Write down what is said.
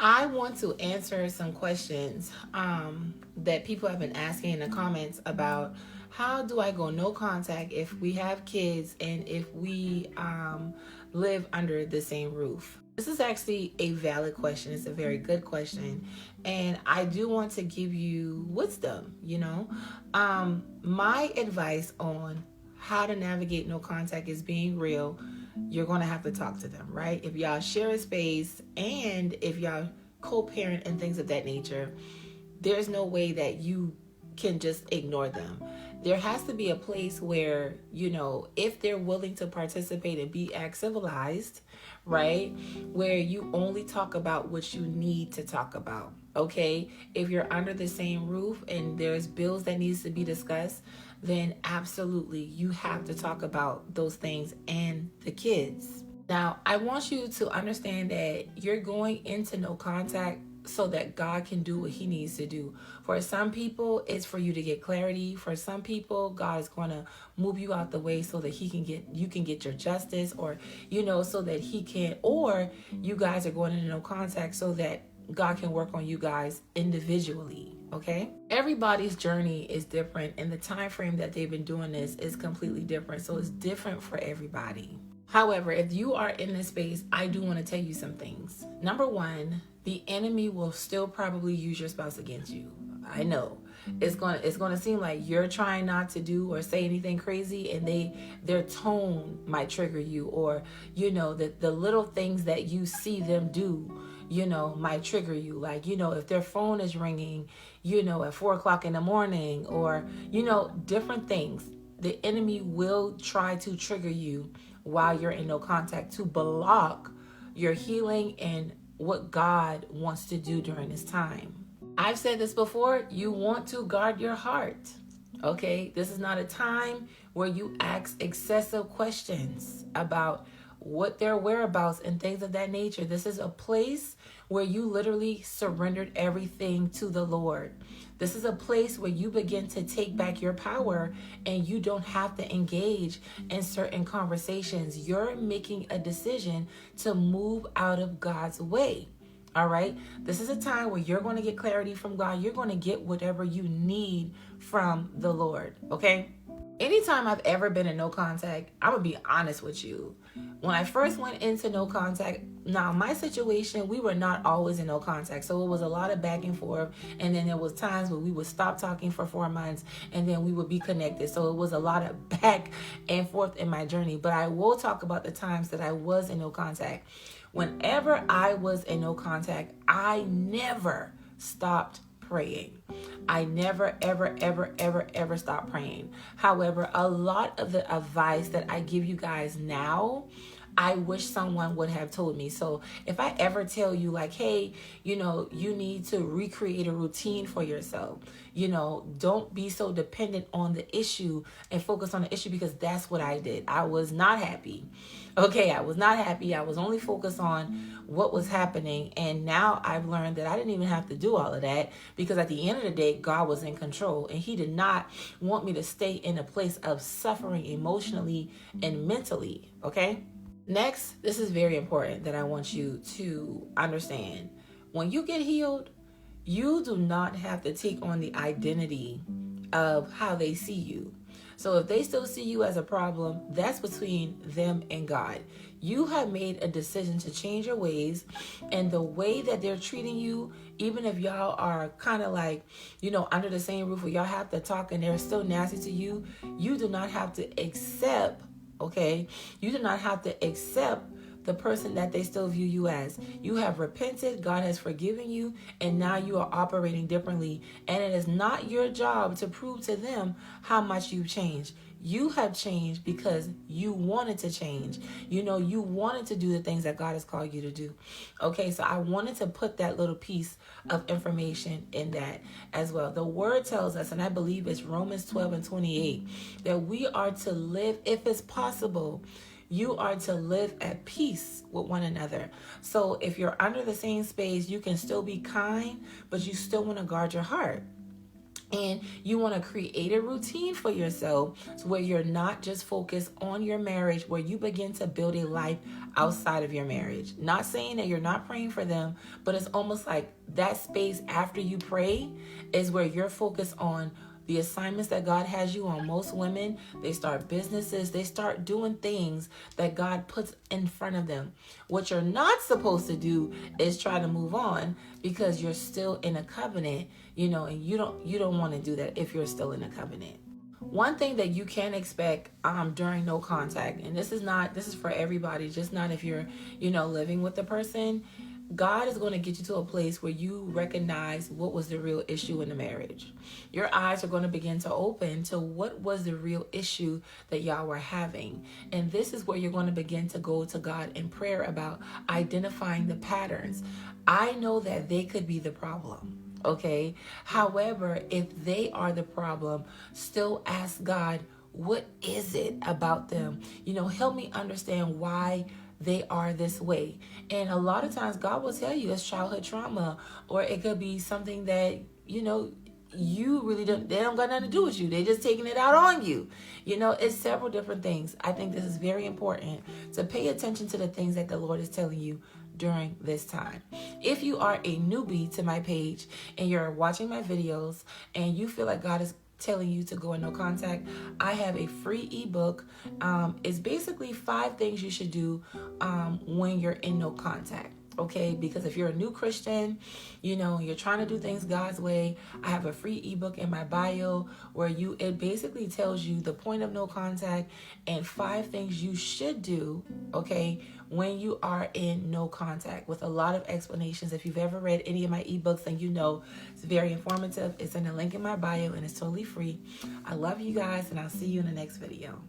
I want to answer some questions that people have been asking in the comments about how do I go no contact if we have kids and if we live under the same roof. This is actually a valid question. It's a very good question. And I do want to give you wisdom. My advice on how to navigate no contact is being real. You're going to have to talk to them, right? If y'all share a space and if y'all co-parent and things of that nature, there's no way that you can just ignore them. There has to be a place where, if they're willing to participate and be act civilized, right? Where you only talk about what you need to talk about. Okay? If you're under the same roof and there's bills that needs to be discussed, then absolutely you have to talk about those things and the kids. Now, I want you to understand that you're going into no contact so that God can do what he needs to do. For some people, it's for you to get clarity. For some people, God is going to move you out the way so that you can get your justice, or so that he can, or you guys are going into no contact so that God can work on you guys individually. Okay, everybody's journey is different and the time frame that they've been doing this is completely different, so it's different for everybody. However, if you are in this space, I do want to tell you some things. Number one, the enemy will still probably use your spouse against you. I know it's going to seem like you're trying not to do or say anything crazy, and their tone might trigger you, or the little things that you see them do might trigger you. Like, if their phone is ringing, at 4 o'clock in the morning, or, different things, the enemy will try to trigger you while you're in no contact to block your healing and what God wants to do during this time. I've said this before, you want to guard your heart. Okay, this is not a time where you ask excessive questions about what their whereabouts and things of that nature. This is a place where you literally surrendered everything to the Lord. This is a place where you begin to take back your power and you don't have to engage in certain conversations. You're making a decision to move out of God's way. All right. This is a time where you're going to get clarity from God. You're going to get whatever you need from the Lord. Okay. Anytime I've ever been in no contact, I'm going to be honest with you. When I first went into no contact, now my situation, we were not always in no contact. So it was a lot of back and forth. And then there was times where we would stop talking for 4 months and then we would be connected. So it was a lot of back and forth in my journey. But I will talk about the times that I was in no contact. Whenever I was in no contact, I never stopped praying. I never, ever, ever, ever, ever stop praying. However, a lot of the advice that I give you guys now, I wish someone would have told me. So if I ever tell you like, hey, you need to recreate a routine for yourself, don't be so dependent on the issue and focus on the issue, because that's what I did. I was not happy. Okay, I was not happy. I was only focused on what was happening. And now I've learned that I didn't even have to do all of that, because at the end of the day, God was in control and he did not want me to stay in a place of suffering emotionally and mentally. Okay. Next, this is very important that I want you to understand. When you get healed, you do not have to take on the identity of how they see you. So if they still see you as a problem, that's between them and God. You have made a decision to change your ways, and the way that they're treating you, even if y'all are kind of like, under the same roof where y'all have to talk and they're still nasty to you, you do not have to accept, okay? You do not have to accept the person that they still view you as. You have repented, God has forgiven you, and now you are operating differently. And it is not your job to prove to them how much you've changed. You have changed because you wanted to change. You wanted to do the things that God has called you to do. Okay, so I wanted to put that little piece of information in that as well. The word tells us, and I believe it's Romans 12:28, that we are to live, if it's possible, you are to live at peace with one another. So if you're under the same space, you can still be kind, but you still want to guard your heart. And you want to create a routine for yourself where you're not just focused on your marriage, where you begin to build a life outside of your marriage. Not saying that you're not praying for them, but it's almost like that space after you pray is where you're focused on the assignments that God has you on. Most women, they start businesses, they start doing things that God puts in front of them. What you're not supposed to do is try to move on because you're still in a covenant, and you don't want to do that if you're still in a covenant. One thing that you can expect during no contact, and this is for everybody, just not if you're, living with the person. God is going to get you to a place where you recognize what was the real issue in the marriage. Your eyes are going to begin to open to what was the real issue that y'all were having. And this is where you're going to begin to go to God in prayer about identifying the patterns. I know that they could be the problem. Okay. However, if they are the problem, still ask God, what is it about them? Help me understand why they are this way. And a lot of times God will tell you it's childhood trauma, or it could be something that, you really they don't got nothing to do with you. They're just taking it out on you. It's several different things. I think this is very important to pay attention to the things that the Lord is telling you during this time. If you are a newbie to my page and you're watching my videos and you feel like God is telling you to go in no contact, I have a free ebook. It's basically 5 things you should do when you're in no contact. Okay, because if you're a new Christian, you're trying to do things God's way, I have a free ebook in my bio where it basically tells you the point of no contact and 5 things you should do, okay, when you are in no contact, with a lot of explanations. If you've ever read any of my ebooks, then it's very informative. It's in the link in my bio and it's totally free. I love you guys, and I'll see you in the next video.